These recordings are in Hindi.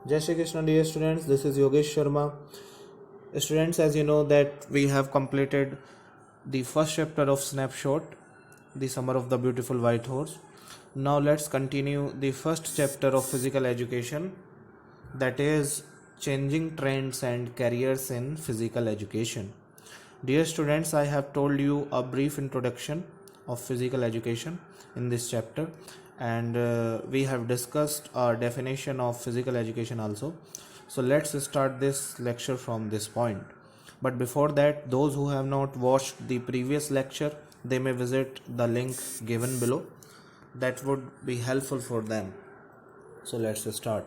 Jai Shri Krishna, dear students. This is Yogesh Sharma. Students, as you know that we have completed the first chapter of Snapshot, the Summer of the Beautiful White Horse. Now let's continue the first chapter of Physical Education, that is Changing Trends and Careers in Physical Education. Dear students, I have told you a brief introduction of physical education in this chapter, and we have discussed a definition of physical education also. So let's start this lecture from this point. But before that, those who have not watched the previous lecture, they may visit the link given below. That would be helpful for them. So let's start.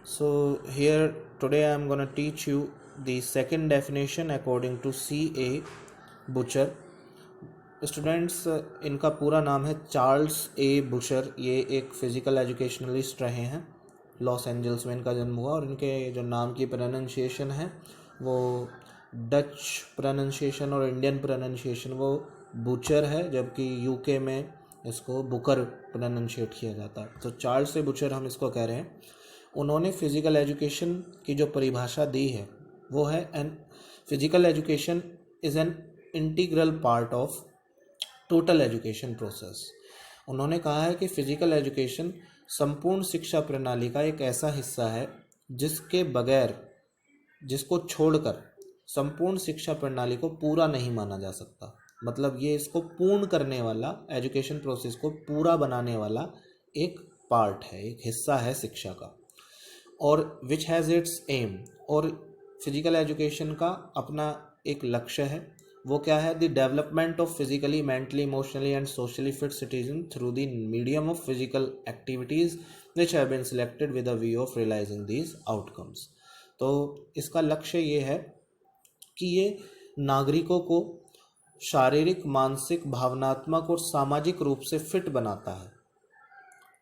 So here today I am going to teach you the second definition according to C.A. Butcher. Students, इनका पूरा नाम है चार्ल्स ए बुशर. ये एक फ़िज़िकल एजुकेशनलिस्ट रहे हैं. लॉस एंजल्स में इनका जन्म हुआ और इनके जो नाम की प्रोनाउंसिएशन है वो डच प्रोनाउंसिएशन और इंडियन प्रोनाउंसिएशन वो बुचर है, जबकि यूके में इसको बुकर प्रोनाउंशिएट किया जाता है. तो चार्ल्स ए बुचर हम इसको कह रहे हैं. उन्होंने फ़िज़िकल एजुकेशन की जो परिभाषा दी है वो है an physical education is an integral part of total education process. उन्होंने कहा है कि फ़िज़िकल एजुकेशन संपूर्ण शिक्षा प्रणाली का एक ऐसा हिस्सा है जिसके बगैर, जिसको छोड़कर संपूर्ण शिक्षा प्रणाली को पूरा नहीं माना जा सकता. मतलब ये इसको पूर्ण करने वाला, एजुकेशन प्रोसेस को पूरा बनाने वाला एक पार्ट है, एक हिस्सा है शिक्षा का. और विच हैज़ इट्स एम, और फिजिकल एजुकेशन का अपना एक लक्ष्य है. वो क्या है? The development of physically, mentally, emotionally and socially fit citizen through the medium of physical activities which have been selected with a view of realising these outcomes. तो इसका लक्ष्य ये है कि ये नागरिकों को शारीरिक, मानसिक, भावनात्मक और सामाजिक रूप से फिट बनाता है.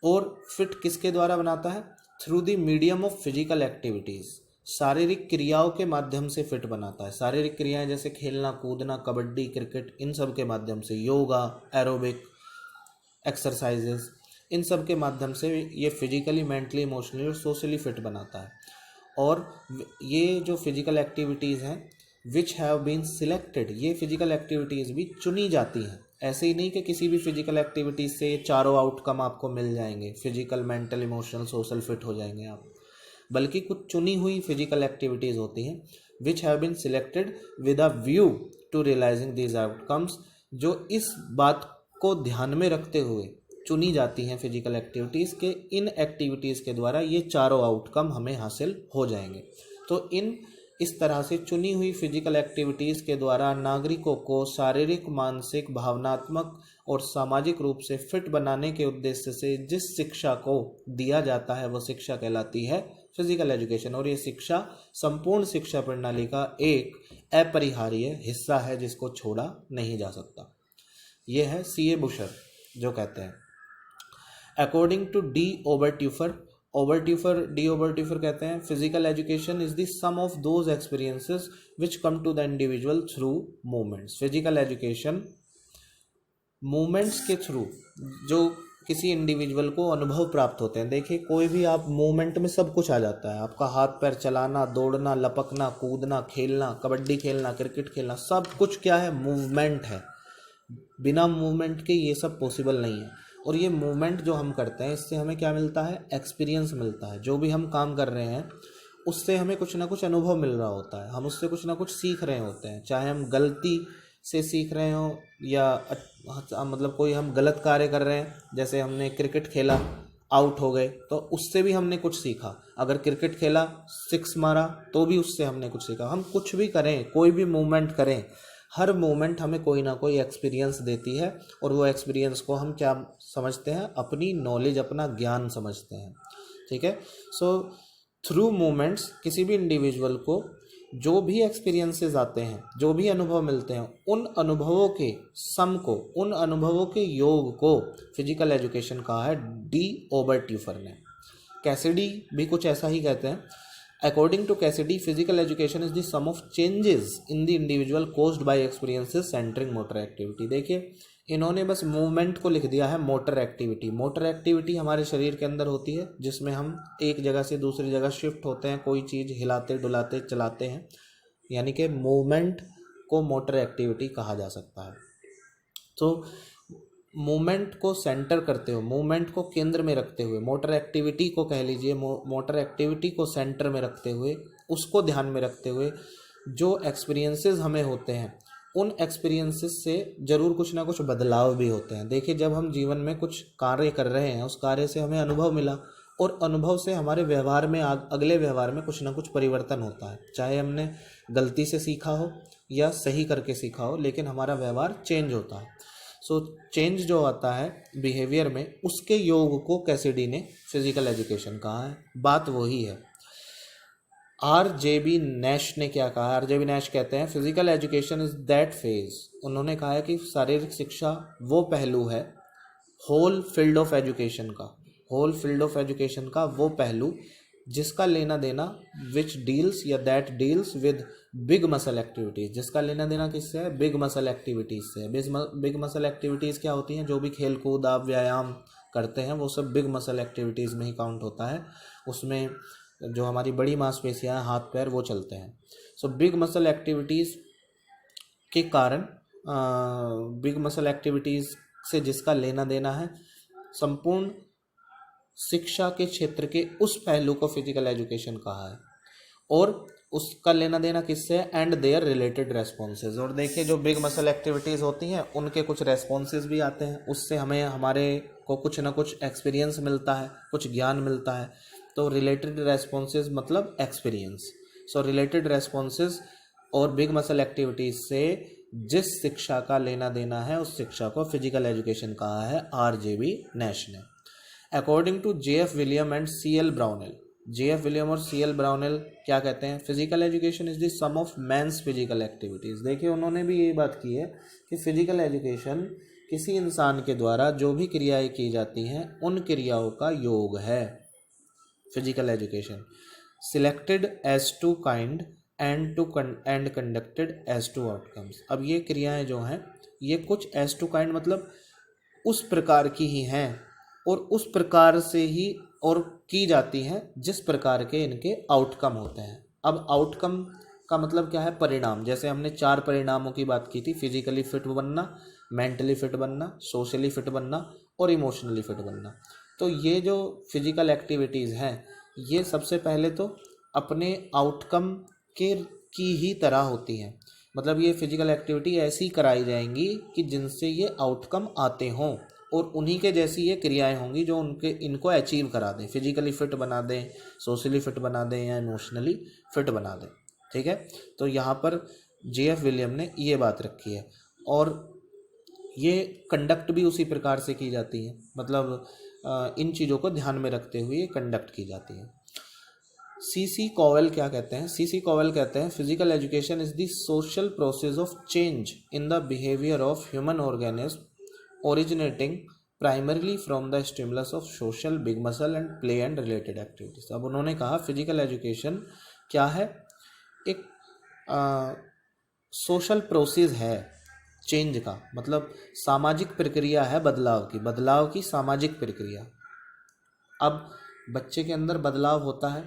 और फिट किसके द्वारा बनाता है? Through the medium of physical activities, शारीरिक क्रियाओं के माध्यम से फिट बनाता है. शारीरिक क्रियाएं जैसे खेलना, कूदना, कबड्डी, क्रिकेट, इन सब के माध्यम से, योगा, एरोबिक एक्सरसाइजेस, इन सब के माध्यम से ये फिजिकली, मेंटली, इमोशनली और सोशली फिट बनाता है. और ये जो फिजिकल एक्टिविटीज़ हैं विच हैव बीन सिलेक्टेड, ये फिजिकल एक्टिविटीज़ भी चुनी जाती हैं. ऐसे ही नहीं कि किसी भी फिजिकल एक्टिविटीज़ से चारों आउटकम आपको मिल जाएंगे, physical, mental, emotional, social fit हो जाएंगे आप, बल्कि कुछ चुनी हुई फिजिकल एक्टिविटीज़ होती हैं which have been selected with a view to realising these outcomes, जो इस बात को ध्यान में रखते हुए चुनी जाती हैं फिजिकल एक्टिविटीज़ के इन एक्टिविटीज़ के द्वारा ये चारों आउटकम हमें हासिल हो जाएंगे. तो इस तरह से चुनी हुई फिजिकल एक्टिविटीज़ के द्वारा नागरिकों को शारीरिक, मानसिक, भावनात्मक और सामाजिक रूप से फिट बनाने के उद्देश्य से जिस शिक्षा को दिया जाता है वो शिक्षा कहलाती है फिजिकल एजुकेशन. और ये शिक्षा संपूर्ण शिक्षा प्रणाली का एक अपरिहार्य हिस्सा है जिसको छोड़ा नहीं जा सकता. ये है C.A. बुशर जो कहते हैं. अकॉर्डिंग टू डी ओबरट्यूफर कहते हैं physical education is the sum of those experiences which come to the individual through movements. Physical education movements के थ्रू जो किसी इंडिविजुअल को अनुभव प्राप्त होते हैं. देखिए, कोई भी आप मूवमेंट में सब कुछ आ जाता है. आपका हाथ पैर चलाना, दौड़ना, लपकना, कूदना, खेलना, कबड्डी खेलना, क्रिकेट खेलना, सब कुछ क्या है? मूवमेंट है. बिना मूवमेंट के ये सब पॉसिबल नहीं है. और ये मूवमेंट जो हम करते हैं इससे हमें क्या मिलता है? एक्सपीरियंस मिलता है. जो भी हम काम कर रहे हैं उससे हमें कुछ ना कुछ अनुभव मिल रहा होता है. हम उससे कुछ ना कुछ सीख रहे होते हैं, चाहे हम गलती से सीख रहे हो या मतलब कोई हम गलत कार्य कर रहे हैं. जैसे हमने क्रिकेट खेला, आउट हो गए, तो उससे भी हमने कुछ सीखा. अगर क्रिकेट खेला, 6 मारा, तो भी उससे हमने कुछ सीखा. हम कुछ भी करें, कोई भी मूवमेंट करें, हर मूवमेंट हमें कोई ना कोई एक्सपीरियंस देती है. और वो एक्सपीरियंस को हम क्या समझते हैं? अपनी नॉलेज, अपना ज्ञान समझते हैं. ठीक है. सो थ्रू मूवमेंट्स किसी भी इंडिविजुअल को जो भी एक्सपीरियंसेस आते हैं, जो भी अनुभव मिलते हैं, उन अनुभवों के सम को, उन अनुभवों के योग को फिजिकल एजुकेशन कहा है डी ओबरट्यूफर ने. कैसिडी भी कुछ ऐसा ही कहते हैं. According to Cassidy, physical education is the sum of changes in the individual caused by experiences centring motor activity. देखिए, इन्होंने बस मूवमेंट को लिख दिया है मोटर एक्टिविटी। मोटर एक्टिविटी हमारे शरीर के अंदर होती है जिसमें हम एक जगह से दूसरी जगह शिफ्ट होते हैं, कोई चीज़ हिलाते डुलाते चलाते हैं, यानी कि मूवमेंट को मोटर एक्टिविटी कहा जा सकता है। तो मूवमेंट को सेंटर करते हुए, मूवमेंट को केंद्र में रखते हुए, मोटर एक्टिविटी को कह लीजिए, मोटर एक्टिविटी को सेंटर में रखते हुए, उसको ध्यान में रखते हुए जो एक्सपीरियंसेस हमें होते हैं उन एक्सपीरियंसेस से ज़रूर कुछ ना कुछ बदलाव भी होते हैं। देखिए, जब हम जीवन में कुछ कार्य कर रहे हैं, उस कार्य से हमें अनुभव मिला और अनुभव से हमारे व्यवहार में अगले व्यवहार में कुछ ना कुछ परिवर्तन होता है। चाहे हमने गलती से सीखा हो या सही करके सीखा हो, लेकिन हमारा व्यवहार चेंज होता है। सो चेंज जो आता है बिहेवियर में, उसके योग को कैसिडी ने फिजिकल एजुकेशन कहा है। बात वही है। RJB नैश ने क्या कहा? RJB नैश कहते हैं physical education is that phase. उन्होंने कहा है कि शारीरिक शिक्षा वो पहलू है होल फील्ड ऑफ एजुकेशन का, होल फील्ड ऑफ एजुकेशन का वो पहलू जिसका लेना देना विच डील्स या that deals with big muscle activities. जिसका लेना देना किससे है? बिग मसल एक्टिविटीज़ से। बिग मसल एक्टिविटीज़ क्या होती हैं? जो भी खेल कूद आप व्यायाम करते हैं वो सब बिग मसल एक्टिविटीज़ में ही काउंट होता है। उसमें जो हमारी बड़ी मांसपेशियां हाथ पैर वो चलते हैं। सो बिग मसल एक्टिविटीज़ के कारण, बिग मसल एक्टिविटीज़ से जिसका लेना देना है, संपूर्ण शिक्षा के क्षेत्र के उस पहलू को फिजिकल एजुकेशन कहा है। और उसका लेना देना किससे है? And their related responses. और देखिए, जो बिग मसल एक्टिविटीज़ होती हैं उनके कुछ रेस्पॉन्सेज भी आते हैं, उससे हमें हमारे को कुछ ना कुछ एक्सपीरियंस मिलता है, कुछ ज्ञान मिलता है। तो रिलेटेड रेस्पॉन्सेज मतलब एक्सपीरियंस। सो रिलेटेड रेस्पॉन्सेज और बिग मसल एक्टिविटीज़ से जिस शिक्षा का लेना देना है उस शिक्षा को फिजिकल एजुकेशन कहा है RJB नैश ने। According to JF William and CL Brownell, JF William और CL ब्राउनेल क्या कहते हैं? Physical education is the sum of man's physical activities. देखिए, उन्होंने भी यही बात की है कि फिजिकल एजुकेशन किसी इंसान के द्वारा जो भी क्रियाएं की जाती हैं उन क्रियाओं का योग है। Physical education selected as to kind and conducted as to outcomes. अब ये क्रियाएं जो हैं ये कुछ एज टू काइंड मतलब उस प्रकार की ही हैं और उस प्रकार से ही और की जाती हैं जिस प्रकार के इनके आउटकम होते हैं। अब आउटकम का मतलब क्या है? परिणाम। जैसे हमने 4 परिणामों की बात की थी, फिजिकली फिट बनना, मेंटली फिट बनना, सोशली फिट बनना और इमोशनली फिट बनना। तो ये जो फिजिकल एक्टिविटीज़ हैं ये सबसे पहले तो अपने आउटकम की ही तरह होती हैं। मतलब ये फिजिकल एक्टिविटी ऐसी कराई जाएंगी कि जिनसे ये आउटकम आते हों और उन्हीं के जैसी ये क्रियाएं होंगी जो इनको अचीव करा दें, फिजिकली फिट बना दें, सोशली फिट बना दें या इमोशनली फिट बना दें। ठीक है, तो यहाँ पर JF विलियम ने ये बात रखी है और ये कंडक्ट भी उसी प्रकार से की जाती है। मतलब इन चीज़ों को ध्यान में रखते हुए कंडक्ट की जाती है। CC कॉवेल क्या कहते हैं? CC कॉवेल कहते हैं physical education is the social process of change in the behaviour of human organism originating primarily from the stimulus of social big muscle and play and related activities. अब उन्होंने कहा फिजिकल एजुकेशन क्या है? एक सोशल प्रोसेस है चेंज का, मतलब सामाजिक प्रक्रिया है बदलाव की सामाजिक प्रक्रिया। अब बच्चे के अंदर बदलाव होता है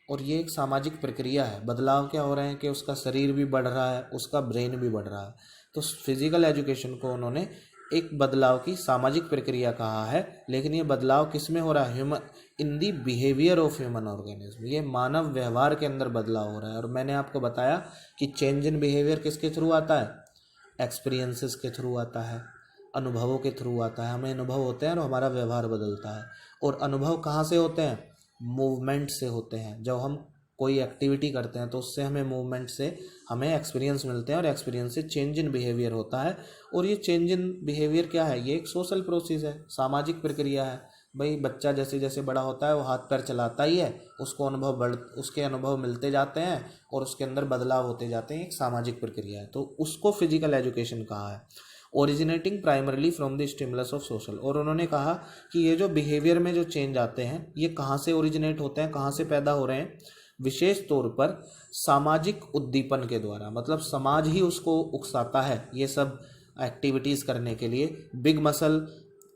और ये एक सामाजिक प्रक्रिया है। बदलाव क्या हो रहे हैं कि उसका शरीर भी बढ़ रहा है, उसका ब्रेन भी बढ़ रहा है। तो फिजिकल एजुकेशन को उन्होंने एक बदलाव की सामाजिक प्रक्रिया कहा है। लेकिन ये बदलाव किस में हो रहा है? Human in the behaviour of human organism. ये मानव व्यवहार के अंदर बदलाव हो रहा है। और मैंने आपको बताया कि चेंज इन बिहेवियर किसके थ्रू आता है? एक्सपीरियंसेस के थ्रू आता है, अनुभवों के थ्रू आता है। हमें अनुभव होते हैं और हमारा व्यवहार बदलता है। और अनुभव कहाँ से होते हैं? मूवमेंट से होते हैं। जब हम कोई एक्टिविटी करते हैं तो उससे हमें मूवमेंट से हमें एक्सपीरियंस मिलते हैं और एक्सपीरियंस से चेंज इन बिहेवियर होता है। और ये चेंज इन बिहेवियर क्या है? ये एक सोशल प्रोसेस है, सामाजिक प्रक्रिया है। भाई बच्चा जैसे जैसे बड़ा होता है वो हाथ पैर चलाता ही है, उसके अनुभव मिलते जाते हैं और उसके अंदर बदलाव होते जाते हैं। एक सामाजिक प्रक्रिया है, तो उसको फिजिकल एजुकेशन कहा है। Originating primarily from the stimulus of social. और उन्होंने कहा कि ये जो बिहेवियर में जो चेंज आते हैं ये कहाँ से ओरिजिनेट होते हैं, कहाँ से पैदा हो रहे हैं? विशेष तौर पर सामाजिक उद्दीपन के द्वारा। मतलब समाज ही उसको उकसाता है, ये सब एक्टिविटीज़ करने के लिए। बिग मसल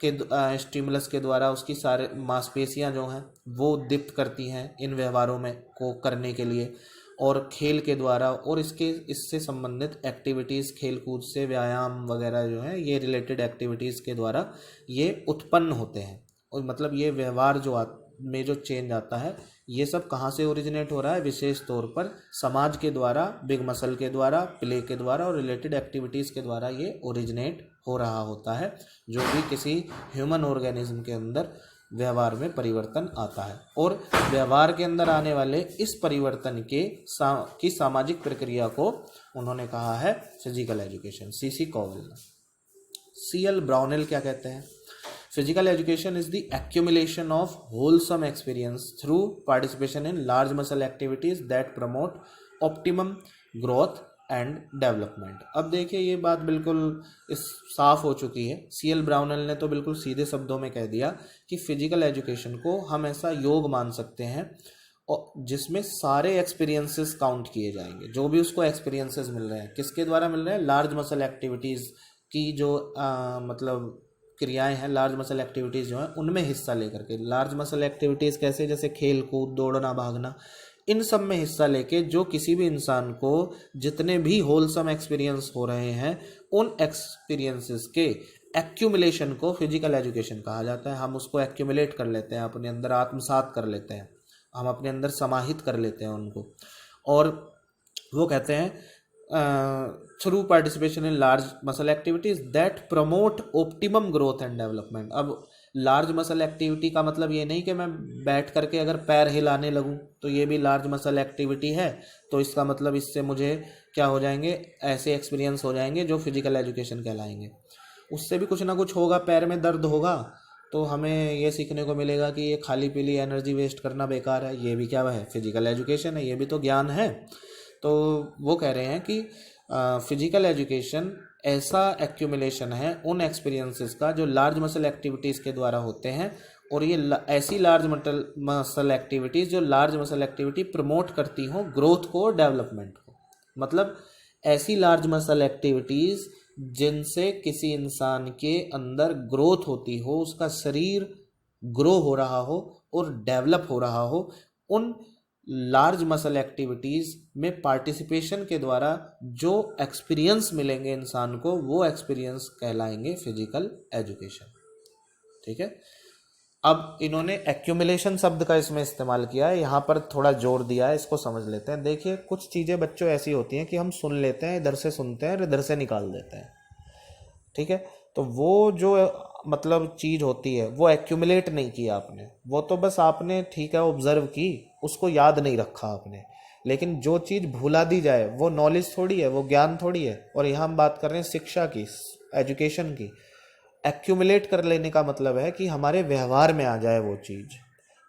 के स्टिमुलस के द्वारा उसकी सारे मांसपेशियां जो हैं वो दीप्त करती हैं इन व्यवहारों में को करने के लिए। और खेल के द्वारा और इससे संबंधित एक्टिविटीज़, खेल कूद से व्यायाम वगैरह जो है ये रिलेटेड एक्टिविटीज़ के द्वारा ये उत्पन्न होते हैं। और मतलब ये व्यवहार में जो चेंज आता है ये सब कहाँ से ओरिजिनेट हो रहा है, विशेष तौर पर समाज के द्वारा, बिग मसल के द्वारा, प्ले के द्वारा और रिलेटेड एक्टिविटीज़ के द्वारा ये ओरिजिनेट हो रहा होता है, जो भी किसी ह्यूमन ऑर्गेनिज्म के अंदर व्यवहार में परिवर्तन आता है। और व्यवहार के अंदर आने वाले इस परिवर्तन की सामाजिक प्रक्रिया को उन्होंने कहा है physical education. C.C. Cowell. C.L. Brownell क्या कहते हैं? Physical education is the accumulation of wholesome experience through participation in large muscle activities that promote optimum growth and development। अब देखिए ये बात बिल्कुल साफ हो चुकी है। C.L. ब्राउनेल ने तो बिल्कुल सीधे शब्दों में कह दिया कि फिजिकल एजुकेशन को हम ऐसा योग मान सकते हैं और जिसमें सारे एक्सपीरियंसेस काउंट किए जाएंगे, जो भी उसको एक्सपीरियंसेस मिल रहे हैं किसके द्वारा मिल रहे हैं, लार्ज मसल एक्टिविटीज़ की जो मतलब क्रियाएं हैं, लार्ज मसल एक्टिविटीज़ जो हैं उनमें हिस्सा लेकर के। लार्ज मसल एक्टिविटीज़ कैसे, जैसे खेल कूद, दौड़ना, भागना, इन सब में हिस्सा लेके जो किसी भी इंसान को जितने भी होलसम एक्सपीरियंस हो रहे हैं उन एक्सपीरियंसेस के एक्यूमुलेशन को फिजिकल एजुकेशन कहा जाता है। हम उसको एक्यूमुलेट कर लेते हैं, अपने अंदर आत्मसात कर लेते हैं, हम अपने अंदर समाहित कर लेते हैं उनको। और वो कहते हैं through participation in large muscle activities that promote optimum growth and development. अब लार्ज मसल एक्टिविटी का मतलब ये नहीं कि मैं बैठ करके अगर पैर हिलाने लगूं तो ये भी लार्ज मसल एक्टिविटी है, तो इसका मतलब इससे मुझे क्या हो जाएंगे, ऐसे एक्सपीरियंस हो जाएंगे जो फिजिकल एजुकेशन कहलाएंगे। उससे भी कुछ ना कुछ होगा, पैर में दर्द होगा तो हमें ये सीखने को मिलेगा कि ये खाली पीली एनर्जी वेस्ट करना बेकार है। ये भी क्या है, फिजिकल एजुकेशन है, ये भी तो ज्ञान है। तो वो कह रहे हैं कि फिजिकल एजुकेशन ऐसा एक्यूमुलेशन है उन एक्सपीरियंसेस का जो लार्ज मसल एक्टिविटीज़ के द्वारा होते हैं, और ये ऐसी लार्ज मसल एक्टिविटीज़ जो लार्ज मसल एक्टिविटी प्रमोट करती हों ग्रोथ को, डेवलपमेंट को। मतलब ऐसी लार्ज मसल एक्टिविटीज़ जिनसे किसी इंसान के अंदर ग्रोथ होती हो, उसका शरीर ग्रो हो रहा हो और डेवलप हो रहा हो, उन लार्ज मसल एक्टिविटीज़ में पार्टिसिपेशन के द्वारा जो एक्सपीरियंस मिलेंगे इंसान को, वो एक्सपीरियंस कहलाएंगे फिजिकल एजुकेशन। ठीक है। अब इन्होंने एक्यूमुलेशन शब्द का इसमें इस्तेमाल किया है, यहाँ पर थोड़ा जोर दिया है, इसको समझ लेते हैं। देखिए कुछ चीज़ें बच्चों ऐसी होती हैं कि हम सुन लेते हैं, इधर से सुनते हैं और इधर से निकाल देते हैं। ठीक है। तो वो जो मतलब चीज़ होती है वो एक्यूमुलेट नहीं किया आपने, वो तो बस आपने ठीक है ऑब्जर्व की, उसको याद नहीं रखा आपने। लेकिन जो चीज़ भुला दी जाए वो नॉलेज थोड़ी है, वो ज्ञान थोड़ी है। और यहाँ हम बात कर रहे हैं शिक्षा की, एजुकेशन की। एक्यूमुलेट कर लेने का मतलब है कि हमारे व्यवहार में आ जाए वो चीज़।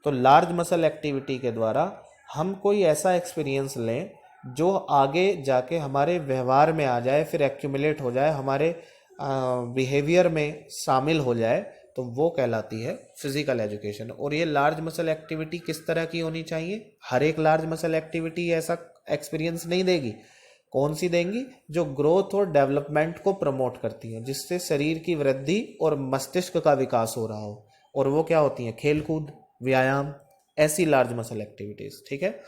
तो लार्ज मसल एक्टिविटी के द्वारा हम कोई ऐसा एक्सपीरियंस लें जो आगे जाके हमारे व्यवहार में आ जाए, फिर एक्यूमुलेट हो जाए, हमारे बिहेवियर में शामिल हो जाए, तो वो कहलाती है फिजिकल एजुकेशन। और ये लार्ज मसल एक्टिविटी किस तरह की होनी चाहिए? हर एक लार्ज मसल एक्टिविटी ऐसा एक्सपीरियंस नहीं देगी। कौन सी देंगी? जो ग्रोथ और डेवलपमेंट को प्रमोट करती है, जिससे शरीर की वृद्धि और मस्तिष्क का विकास हो रहा हो। और वो क्या होती हैं? खेल कूद, व्यायाम, ऐसी लार्ज मसल एक्टिविटीज। ठीक है।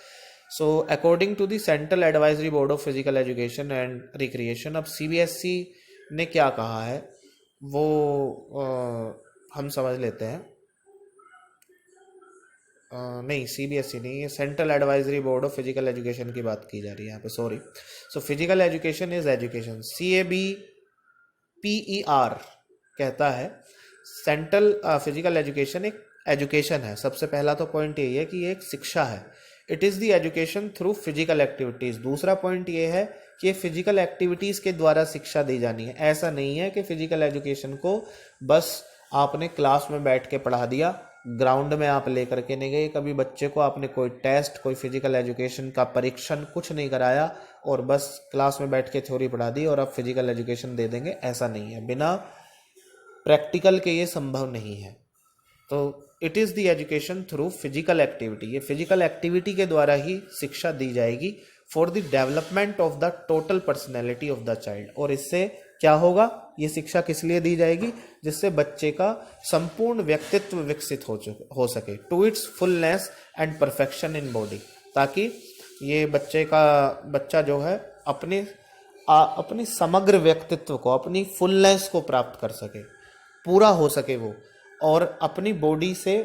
So according to the central advisory board of physical education and recreation, अब CBSE ने क्या कहा है वो हम समझ लेते हैं। नहीं, CBSE नहीं, ये central advisory board of physical education की बात की जा रही है यहाँ पे, sorry. So physical education is education, CABPER कहता है सेंट्रल फिजिकल एजुकेशन एक एजुकेशन है। सबसे पहला तो पॉइंट यही है कि ये एक शिक्षा है। It is the education through physical activities. दूसरा पॉइंट ये है कि ये फिजिकल एक्टिविटीज़ के द्वारा शिक्षा दी जानी है। ऐसा नहीं है कि फिजिकल एजुकेशन को बस आपने क्लास में बैठ के पढ़ा दिया, ग्राउंड में आप लेकर के नहीं गए, कभी बच्चे को आपने कोई टेस्ट, कोई फिजिकल एजुकेशन का परीक्षण कुछ नहीं कराया और बस क्लास में बैठ के थ्योरी पढ़ा दी और आप फिजिकल एजुकेशन दे देंगे, ऐसा नहीं है। बिना प्रैक्टिकल के ये संभव नहीं है। तो it is the education through physical activity. ये फिजिकल एक्टिविटी के द्वारा ही शिक्षा दी जाएगी for the development of the total personality of the child. और इससे क्या होगा? ये शिक्षा किस लिए दी जाएगी? जिससे बच्चे का संपूर्ण व्यक्तित्व विकसित हो सके, to its fullness and perfection in body, ताकि ये बच्चा जो है अपने समग्र व्यक्तित्व को, अपनी फुलनेस को प्राप्त कर सके, पूरा हो सके वो, और अपनी बॉडी से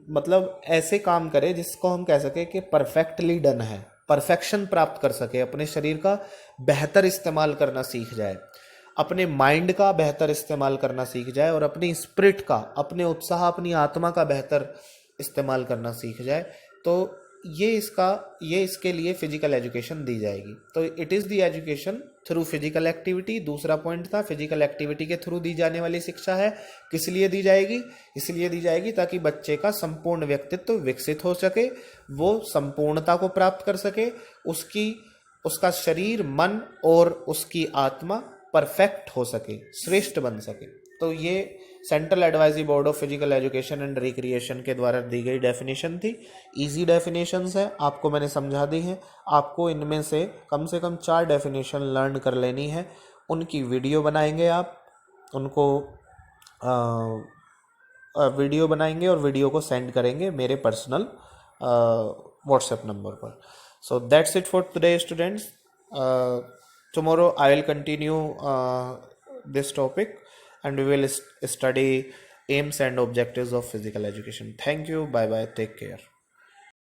मतलब ऐसे काम करे जिसको हम कह सके कि परफेक्टली डन है, परफेक्शन प्राप्त कर सके, अपने शरीर का बेहतर इस्तेमाल करना सीख जाए, अपने माइंड का बेहतर इस्तेमाल करना सीख जाए, और अपनी स्पिरिट का, अपने उत्साह, अपनी आत्मा का बेहतर इस्तेमाल करना सीख जाए। तो ये इसके लिए फिजिकल एजुकेशन दी जाएगी। तो it is the education through physical activity. दूसरा पॉइंट था, फिजिकल एक्टिविटी के थ्रू दी जाने वाली शिक्षा है। किस लिए दी जाएगी? इसलिए दी जाएगी ताकि बच्चे का संपूर्ण व्यक्तित्व विकसित हो सके, वो संपूर्णता को प्राप्त कर सके, उसका शरीर, मन और उसकी आत्मा परफेक्ट हो सके, श्रेष्ठ बन सके। तो ये central advisory board of physical education and recreation के द्वारा दी गई डेफिनेशन थी। इजी डेफिनेशंस है, आपको मैंने समझा दी है। आपको इनमें से कम 4 डेफिनेशन लर्न कर लेनी है। उनकी वीडियो बनाएंगे आप, उनको वीडियो बनाएंगे और वीडियो को सेंड करेंगे मेरे पर्सनल व्हाट्सएप नंबर पर। So that's it for today students. Tomorrow I will continue this topic, and we will study aims and objectives of physical education. Thank you. Bye bye. Take care.